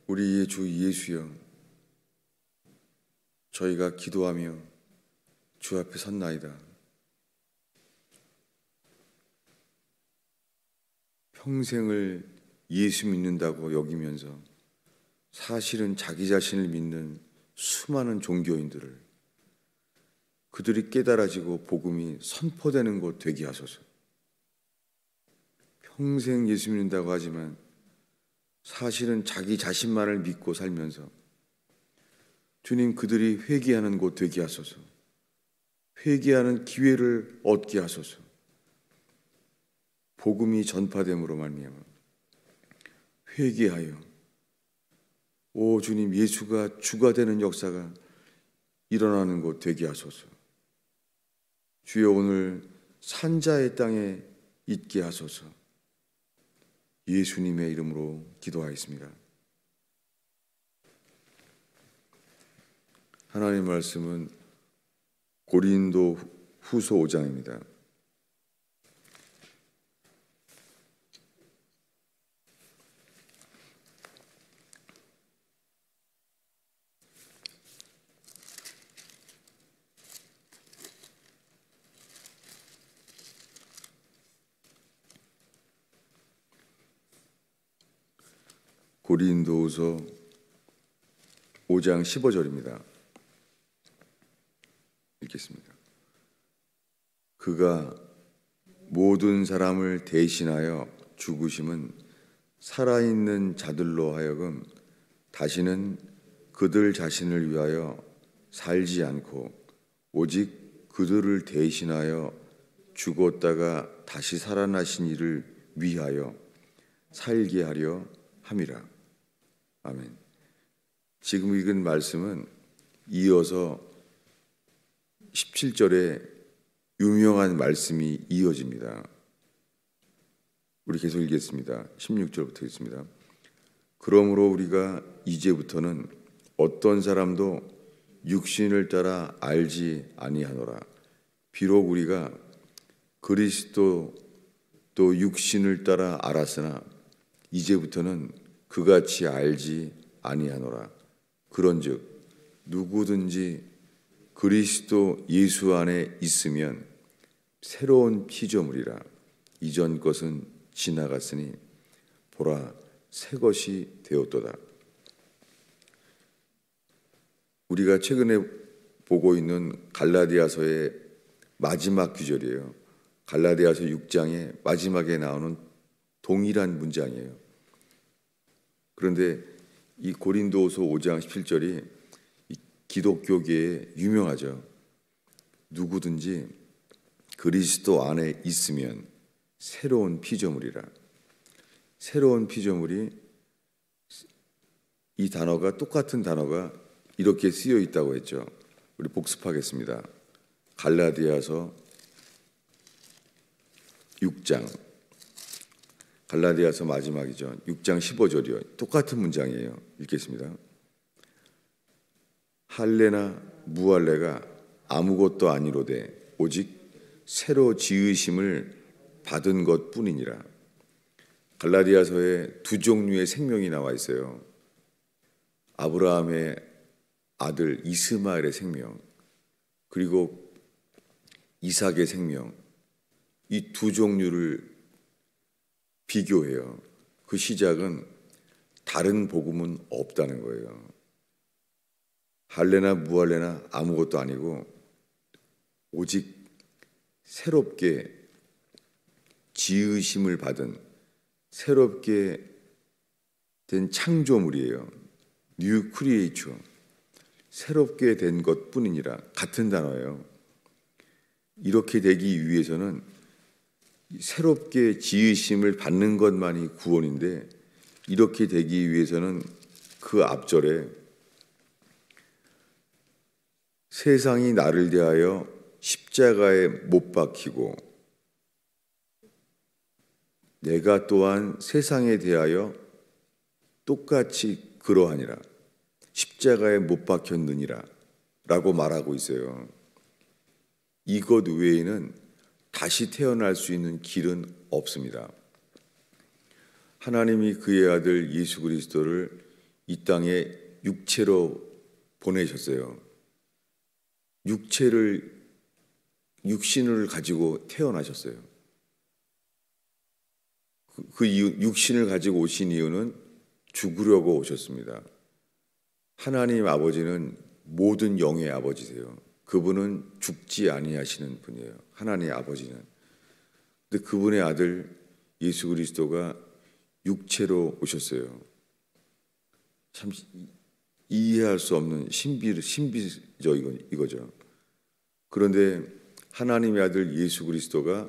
우리의 주 예수여, 저희가 기도하며 주 앞에 섰나이다. 평생을 예수 믿는다고 여기면서 사실은 자기 자신을 믿는 수많은 종교인들을 그들이 깨달아지고 복음이 선포되는 곳 되게 하소서. 평생 예수 믿는다고 하지만 사실은 자기 자신만을 믿고 살면서 주님, 그들이 회개하는 곳 되게 하소서. 회개하는 기회를 얻게 하소서. 복음이 전파됨으로 말미암아 회개하여 오 주님, 예수가 주가 되는 역사가 일어나는 곳 되게 하소서. 주여, 오늘 산자의 땅에 있게 하소서. 예수님의 이름으로 기도하였습니다. 하나님의 말씀은 고린도 후서 5장입니다. 고린도후서 5장 15절입니다. 읽겠습니다. 그가 모든 사람을 대신하여 죽으심은 살아있는 자들로 하여금 다시는 그들 자신을 위하여 살지 않고 오직 그들을 대신하여 죽었다가 다시 살아나신 이를 위하여 살게 하려 함이라. 아멘. 지금 읽은 말씀은 이어서 17절에 유명한 말씀이 이어집니다. 우리 계속 읽겠습니다. 16절부터 읽습니다. 그러므로 우리가 이제부터는 어떤 사람도 육신을 따라 알지 아니하노라. 비록 우리가 그리스도 또 육신을 따라 알았으나 이제부터는 그같이 알지 아니하노라. 그런즉 누구든지 그리스도 예수 안에 있으면 새로운 피조물이라. 이전 것은 지나갔으니 보라 새 것이 되었도다. 우리가 최근에 보고 있는 갈라디아서의 마지막 구절이에요. 갈라디아서 6장의 마지막에 나오는 동일한 문장이에요. 그런데 이 고린도후서 5장 17절이 기독교계에 유명하죠. 누구든지 그리스도 안에 있으면 새로운 피조물이라. 새로운 피조물이, 이 단어가, 똑같은 단어가 이렇게 쓰여 있다고 했죠. 우리 복습하겠습니다. 갈라디아서 6장, 갈라디아서 마지막이죠. 6장 15절이요. 똑같은 문장이에요. 읽겠습니다. 할례나 무할례가 아무것도 아니로되 오직 새로 지으심을 받은 것뿐이니라. 갈라디아서에 두 종류의 생명이 나와 있어요. 아브라함의 아들 이스마엘의 생명, 그리고 이삭의 생명, 이 두 종류를 비교해요. 그 시작은 다른 복음은 없다는 거예요. 할례나 무할례나 아무것도 아니고 오직 새롭게 지으심을 받은 새롭게 된 창조물이에요. 뉴 크리에이처, 새롭게 된 것뿐이니라. 같은 단어예요. 이렇게 되기 위해서는 새롭게 지으심을 받는 것만이 구원인데, 이렇게 되기 위해서는 그 앞절에 세상이 나를 대하여 십자가에 못 박히고 내가 또한 세상에 대하여 똑같이 그러하니라. 십자가에 못 박혔느니라 라고 말하고 있어요. 이것 외에는 다시 태어날 수 있는 길은 없습니다. 하나님이 그의 아들 예수 그리스도를 이 땅에 육체로 보내셨어요. 육신을 가지고 태어나셨어요. 그 이유, 육신을 가지고 오신 이유는 죽으려고 오셨습니다. 하나님 아버지는 모든 영의 아버지세요. 그분은 죽지 아니하시는 분이에요. 하나님의 아버지는. 근데 그분의 아들 예수 그리스도가 육체로 오셨어요. 참 이해할 수 없는 신비죠, 이거죠. 그런데 하나님의 아들 예수 그리스도가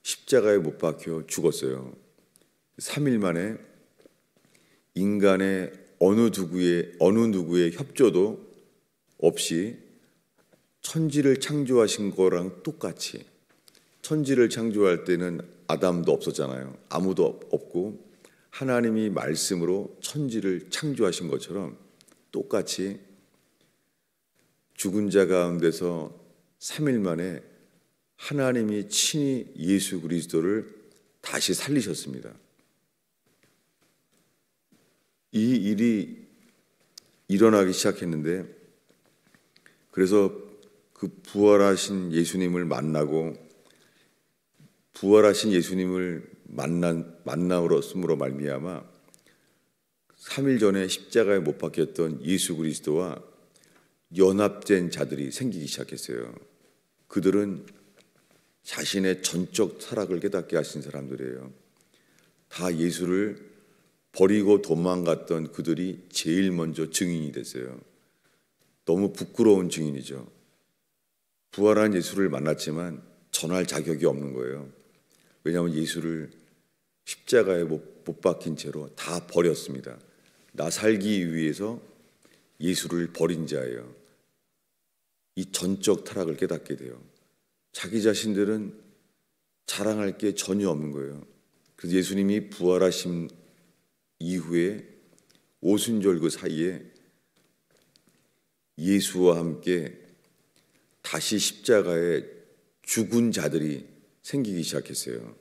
십자가에 못 박혀 죽었어요. 3일 만에 인간의 어느 누구의 협조도 없이 천지를 창조하신 거랑 똑같이, 천지를 창조할 때는 아담도 없었잖아요. 아무도 없고 하나님이 말씀으로 천지를 창조하신 것처럼 똑같이 죽은 자 가운데서 3일 만에 하나님이 친히 예수 그리스도를 다시 살리셨습니다. 이 일이 일어나기 시작했는데, 그래서 그 부활하신 예수님을 만나고 부활하신 예수님을 만남으로 말미암아 3일 전에 십자가에 못 박혔던 예수 그리스도와 연합된 자들이 생기기 시작했어요. 그들은 자신의 전적 타락을 깨닫게 하신 사람들이에요. 다 예수를 버리고 도망갔던 그들이 제일 먼저 증인이 됐어요. 너무 부끄러운 증인이죠. 부활한 예수를 만났지만 전할 자격이 없는 거예요. 왜냐하면 예수를 십자가에 못 박힌 채로 다 버렸습니다. 나 살기 위해서 예수를 버린 자예요. 이 전적 타락을 깨닫게 돼요. 자기 자신들은 자랑할 게 전혀 없는 거예요. 그래서 예수님이 부활하신 이후에 오순절 그 사이에 예수와 함께 다시 십자가에 죽은 자들이 생기기 시작했어요.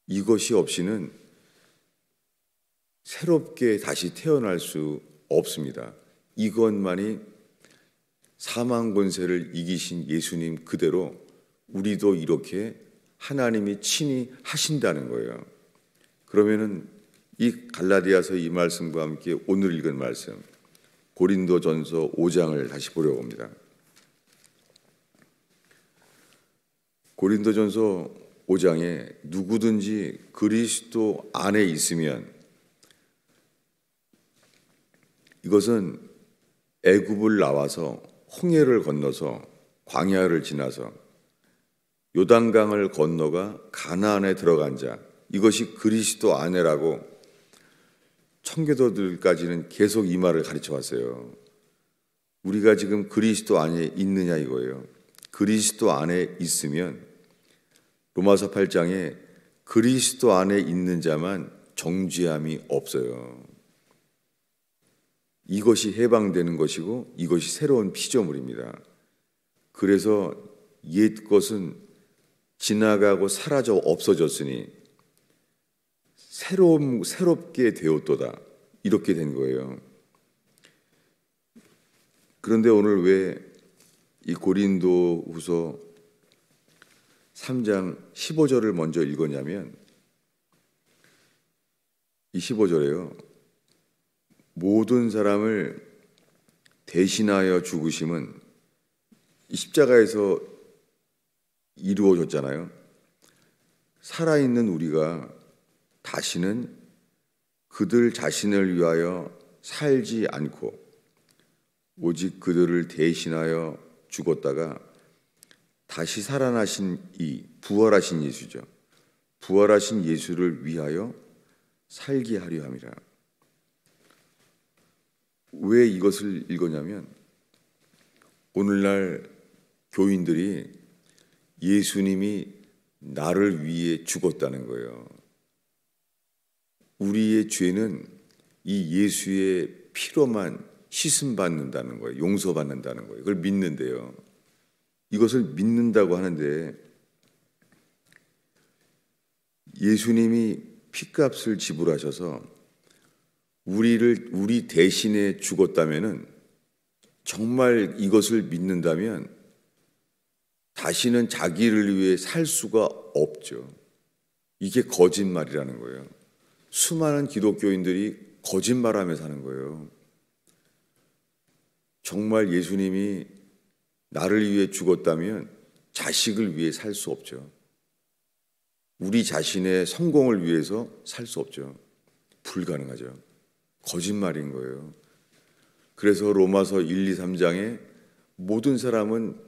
이것이 없이는 새롭게 다시 태어날 수 없습니다. 이것만이 사망 권세를 이기신 예수님 그대로 우리도 이렇게 하나님이 친히 하신다는 거예요. 그러면은 이 갈라디아서 이 말씀과 함께 오늘 읽은 말씀 고린도전서 5장을 다시 보려고 합니다. 고린도전서 5장에 누구든지 그리스도 안에 있으면, 이것은 애굽을 나와서 홍해를 건너서 광야를 지나서 요단강을 건너가 가나안에 들어간 자, 이것이 그리스도 안에라고 청교도들까지는 계속 이 말을 가르쳐 왔어요. 우리가 지금 그리스도 안에 있느냐 이거예요. 그리스도 안에 있으면 로마서 8장에 그리스도 안에 있는 자만 정죄함이 없어요. 이것이 해방되는 것이고 이것이 새로운 피조물입니다. 그래서 옛 것은 지나가고 사라져 없어졌으니 새롭게 되었도다, 이렇게 된 거예요. 그런데 오늘 왜 이 고린도후서 3장 15절을 먼저 읽었냐면, 이 15절에요. 모든 사람을 대신하여 죽으심은 이 십자가에서 이루어졌잖아요. 살아있는 우리가 다시는 그들 자신을 위하여 살지 않고 오직 그들을 대신하여 죽었다가 다시 살아나신 이 부활하신 예수죠. 부활하신 예수를 위하여 살게 하려 함이라. 왜 이것을 읽었냐면, 오늘날 교인들이 예수님이 나를 위해 죽었다는 거예요. 우리의 죄는 이 예수의 피로만 씻음받는다는 거예요. 용서받는다는 거예요. 그걸 믿는데요. 이것을 믿는다고 하는데, 예수님이 피값을 지불하셔서 우리 대신에 죽었다면은, 정말 이것을 믿는다면 다시는 자기를 위해 살 수가 없죠. 이게 거짓말이라는 거예요. 수많은 기독교인들이 거짓말하며 사는 거예요. 정말 예수님이 나를 위해 죽었다면 자식을 위해 살 수 없죠. 우리 자신의 성공을 위해서 살 수 없죠. 불가능하죠. 거짓말인 거예요. 그래서 로마서 1, 2, 3장에 모든 사람은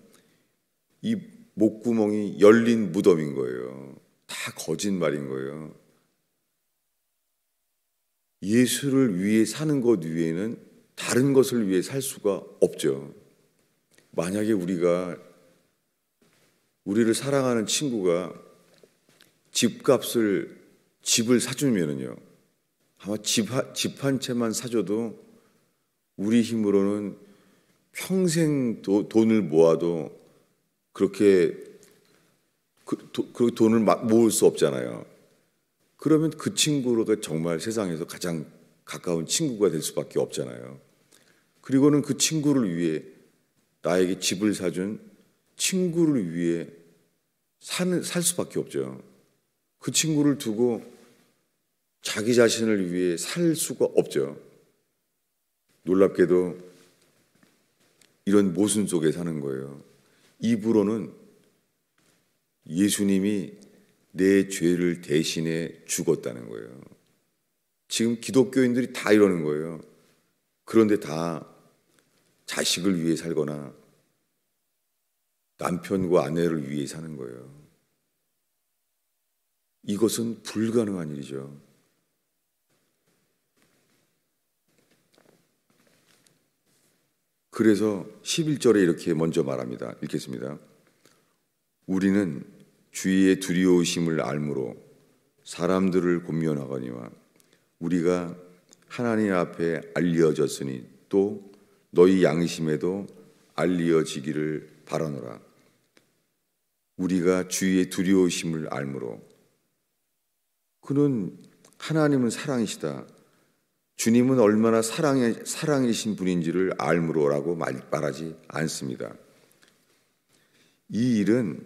이 목구멍이 열린 무덤인 거예요. 다 거짓말인 거예요. 예수를 위해 사는 것 외에는 다른 것을 위해 살 수가 없죠. 만약에 우리를 사랑하는 친구가 집을 사주면은요, 아마 집 한 채만 사줘도 우리 힘으로는 평생 돈을 모아도 그렇게 그 돈을 모을 수 없잖아요. 그러면 그 친구가 정말 세상에서 가장 가까운 친구가 될 수밖에 없잖아요. 그리고는 그 친구를 위해, 나에게 집을 사준 친구를 위해 살 수밖에 없죠. 그 친구를 두고 자기 자신을 위해 살 수가 없죠. 놀랍게도 이런 모순 속에 사는 거예요. 입으로는 예수님이 내 죄를 대신해 죽었다는 거예요. 지금 기독교인들이 다 이러는 거예요. 그런데 다 자식을 위해 살거나 남편과 아내를 위해 사는 거예요. 이것은 불가능한 일이죠. 그래서 11절에 이렇게 먼저 말합니다. 읽겠습니다. 우리는 주의 두려우심을 알므로 사람들을 권면하거니와 우리가 하나님 앞에 알려졌으니 또 너희 양심에도 알려지기를 바라노라. 우리가 주의 두려우심을 알므로, 그는 하나님은 사랑이시다, 주님은 얼마나 사랑이신 분인지를 알므로라고 말하지 않습니다. 이 일은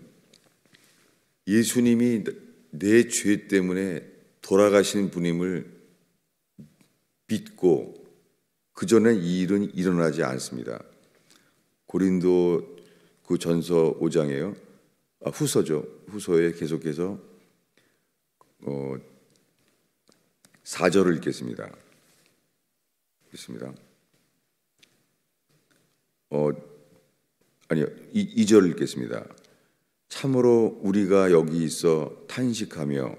예수님이 내 죄 때문에 돌아가신 분임을 믿고 그 전에 이 일은 일어나지 않습니다. 고린도 그 전서 5장에요. 후서죠. 후서에 계속해서 4절을 읽겠습니다. 읽겠습니다. 2절을 읽겠습니다. 참으로 우리가 여기 있어 탄식하며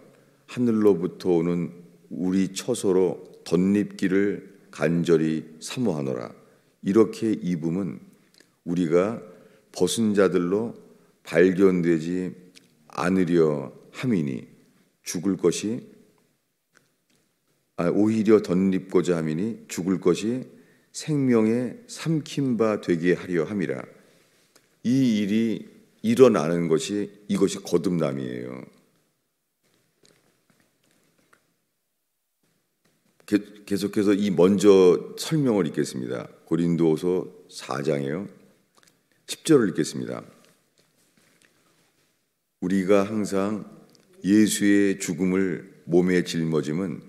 하늘로부터 오는 우리 처소로 덧립기를 간절히 사모하노라. 이렇게 입음은 우리가 벗은 자들로 발견되지 않으려 함이니 죽을 것이 오히려 덧립고자 함이니 죽을 것이 생명에 삼킨 바 되게 하려 함이라. 이 일이 일어나는 것이 이것이 거듭남이에요. 계속해서 이 먼저 설명을 읽겠습니다. 고린도서 4장이에요. 10절을 읽겠습니다. 우리가 항상 예수의 죽음을 몸에 짊어짐은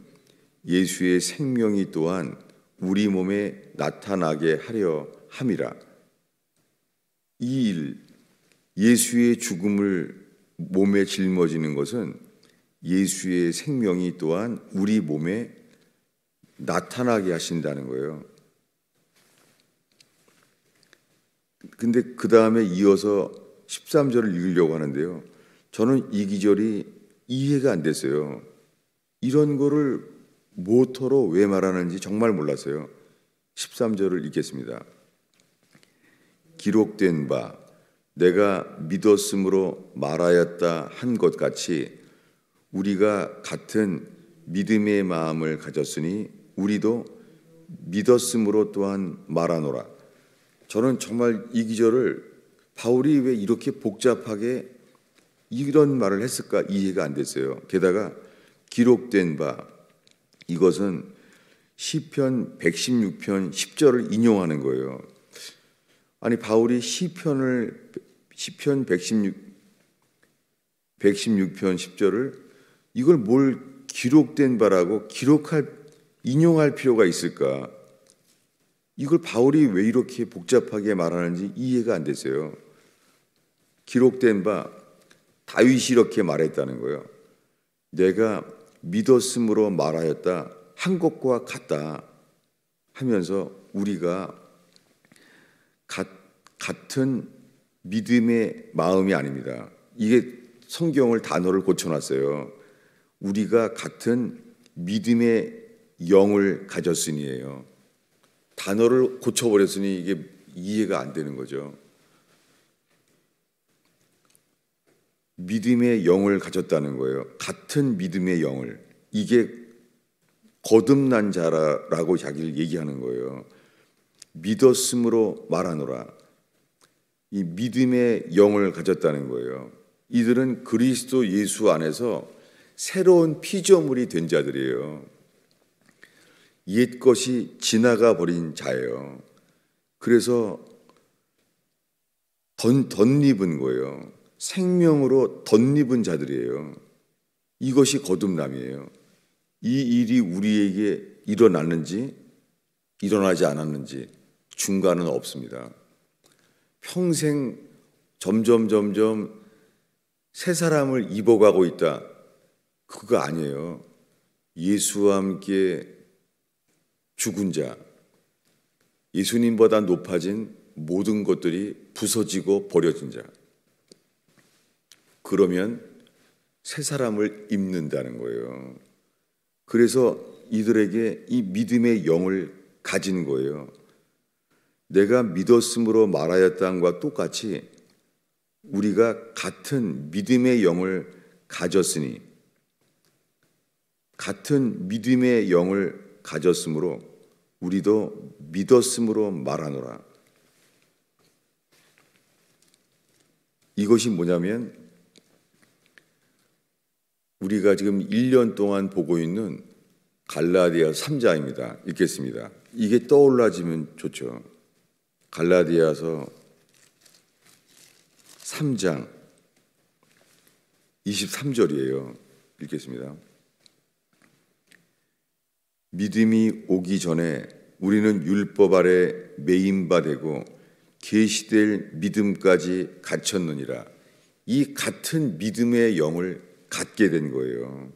예수의 생명이 또한 우리 몸에 나타나게 하려 함이라. 이 일, 예수의 죽음을 몸에 짊어지는 것은 예수의 생명이 또한 우리 몸에 나타나게 하신다는 거예요. 근데 그 다음에 이어서 13절을 읽으려고 하는데요. 저는 이 기절이 이해가 안 됐어요. 이런 거를 모토로 왜 말하는지 정말 몰랐어요. 13절을 읽겠습니다. 기록된 바 내가 믿었으므로 말하였다 한 것 같이 우리가 같은 믿음의 마음을 가졌으니 우리도 믿었으므로 또한 말하노라. 저는 정말 이 기절을 바울이 왜 이렇게 복잡하게 이런 말을 했을까 이해가 안 됐어요. 게다가 기록된 바, 이것은 시편 116편 10절을 인용하는 거예요. 아니 바울이 시편 116편 10절을 이걸 뭘 기록된 바라고 인용할 필요가 있을까? 이걸 바울이 왜 이렇게 복잡하게 말하는지 이해가 안 됐어요. 기록된 바 다윗이 이렇게 말했다는 거예요. 내가 믿었음으로 말하였다 한 것과 같다 하면서 우리가 같은 믿음의 마음이 아닙니다. 이게 성경을 단어를 고쳐놨어요. 우리가 같은 믿음의 영을 가졌으니예요. 단어를 고쳐버렸으니 이게 이해가 안 되는 거죠. 믿음의 영을 가졌다는 거예요. 같은 믿음의 영을. 이게 거듭난 자라고 자기를 얘기하는 거예요. 믿었음으로 말하노라. 이 믿음의 영을 가졌다는 거예요. 이들은 그리스도 예수 안에서 새로운 피조물이 된 자들이에요. 옛 것이 지나가 버린 자예요. 그래서 덧입은 거예요. 생명으로 덧입은 자들이에요. 이것이 거듭남이에요. 이 일이 우리에게 일어났는지 일어나지 않았는지 중간은 없습니다. 평생 점점 새 사람을 입어가고 있다. 그거 아니에요. 예수와 함께 죽은 자, 예수님보다 높아진 모든 것들이 부서지고 버려진 자. 그러면 새 사람을 입는다는 거예요. 그래서 이들에게 이 믿음의 영을 가진 거예요. 내가 믿었음으로 말하였다는과 똑같이 우리가 같은 믿음의 영을 가졌으니, 같은 믿음의 영을 가졌으므로 우리도 믿었음으로 말하노라. 이것이 뭐냐면 우리가 지금 1년 동안 보고 있는 갈라디아 3장입니다. 읽겠습니다. 이게 떠올라지면 좋죠. 갈라디아서 3장 23절이에요. 읽겠습니다. 믿음이 오기 전에 우리는 율법 아래 매인 바 되고 계시될 믿음까지 갖췄느니라. 이 같은 믿음의 영을 갖게 된 거예요.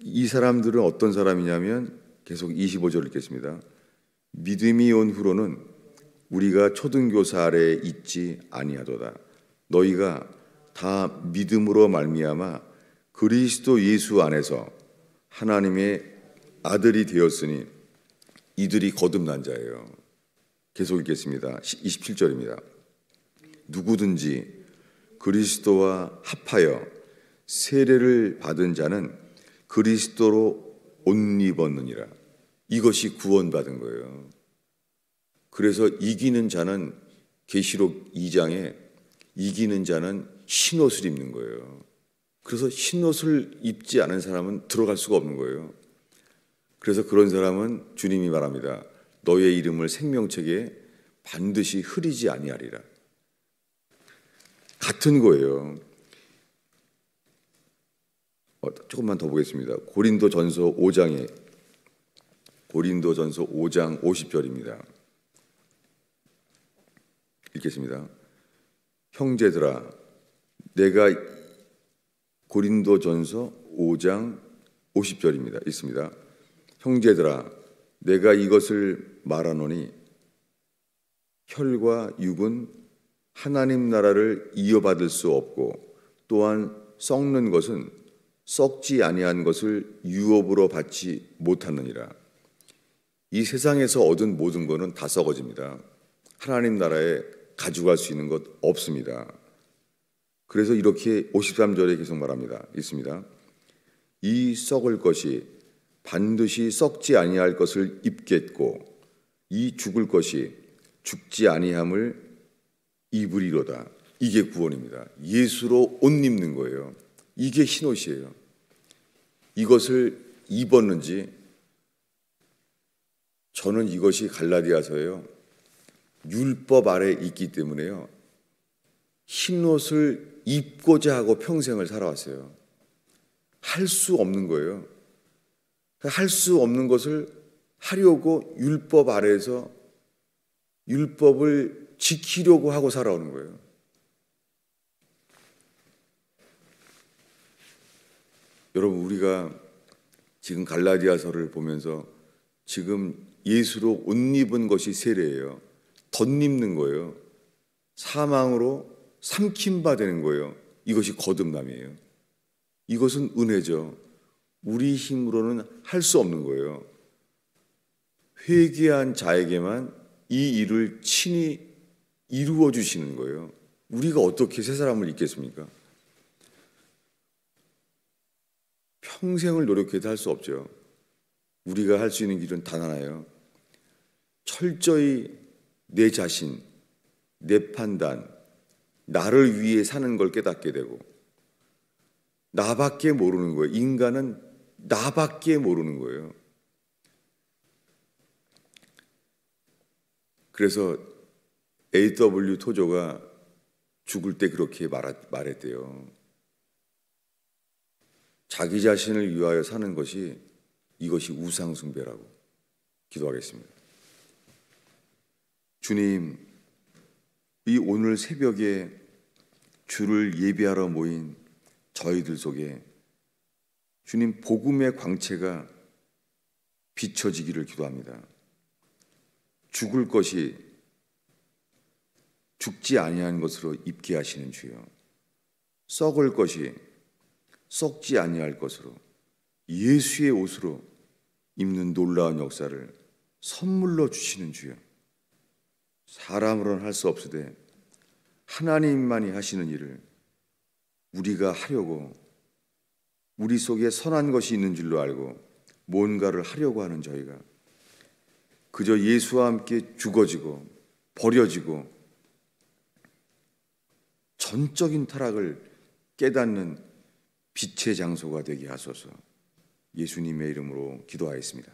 이 사람들은 어떤 사람이냐면 계속 25절 읽겠습니다. 믿음이 온 후로는 우리가 초등교사 아래에 있지 아니하도다. 너희가 다 믿음으로 말미암아 그리스도 예수 안에서 하나님의 아들이 되었으니 이들이 거듭난 자예요. 계속 읽겠습니다. 27절입니다. 누구든지 그리스도와 합하여 세례를 받은 자는 그리스도로 옷 입었느니라. 이것이 구원받은 거예요. 그래서 이기는 자는 계시록 2장에 이기는 자는 흰옷을 입는 거예요. 그래서 흰옷을 입지 않은 사람은 들어갈 수가 없는 거예요. 그래서 그런 사람은 주님이 말합니다. 너의 이름을 생명책에 반드시 흐리지 아니하리라. 같은 거예요. 조금만 더 보겠습니다. 고린도전서 5장 50절입니다. 읽겠습니다. 형제들아, 내가 고린도전서 5장 50절입니다. 있습니다. 형제들아, 내가 이것을 말하노니 혈과 육은 하나님 나라를 이어받을 수 없고 또한 썩는 것은 썩지 아니한 것을 유업으로 받지 못하느니라. 이 세상에서 얻은 모든 것은 다 썩어집니다. 하나님 나라에 가져갈 수 있는 것 없습니다. 그래서 이렇게 53절에 계속 말합니다. 있습니다. 이 썩을 것이 반드시 썩지 아니할 것을 입겠고 이 죽을 것이 죽지 아니함을 입으리로다. 이게 구원입니다. 예수로 옷 입는 거예요. 이게 흰옷이에요. 이것을 입었는지 저는 이것이 갈라디아서예요. 율법 아래 있기 때문에요. 흰옷을 입고자 하고 평생을 살아왔어요. 할 수 없는 거예요. 할 수 없는 것을 하려고 율법 아래에서 율법을 지키려고 하고 살아오는 거예요. 여러분, 우리가 지금 갈라디아서를 보면서 지금 예수로 옷 입은 것이 세례예요. 덧입는 거예요. 사망으로 삼킨 바 되는 거예요. 이것이 거듭남이에요. 이것은 은혜죠. 우리 힘으로는 할 수 없는 거예요. 회개한 자에게만 이 일을 친히 이루어 주시는 거예요. 우리가 어떻게 새 사람을 잊겠습니까? 평생을 노력해도 할 수 없죠. 우리가 할 수 있는 길은 단 하나예요. 철저히 내 자신, 내 판단, 나를 위해 사는 걸 깨닫게 되고, 나밖에 모르는 거예요. 인간은 나밖에 모르는 거예요. 그래서 A.W. 토조가 죽을 때 그렇게 말했대요. 자기 자신을 위하여 사는 것이 이것이 우상숭배라고. 기도하겠습니다. 주님, 이 오늘 새벽에 주를 예배하러 모인 저희들 속에 주님 복음의 광채가 비춰지기를 기도합니다. 죽을 것이 죽지 아니한 것으로 입게 하시는 주여, 썩을 것이 썩지 아니할 것으로 예수의 옷으로 입는 놀라운 역사를 선물로 주시는 주여, 사람으로는 할 수 없으되 하나님만이 하시는 일을 우리가 하려고, 우리 속에 선한 것이 있는 줄로 알고 뭔가를 하려고 하는 저희가 그저 예수와 함께 죽어지고 버려지고 전적인 타락을 깨닫는 빛의 장소가 되게 하소서. 예수님의 이름으로 기도하였습니다.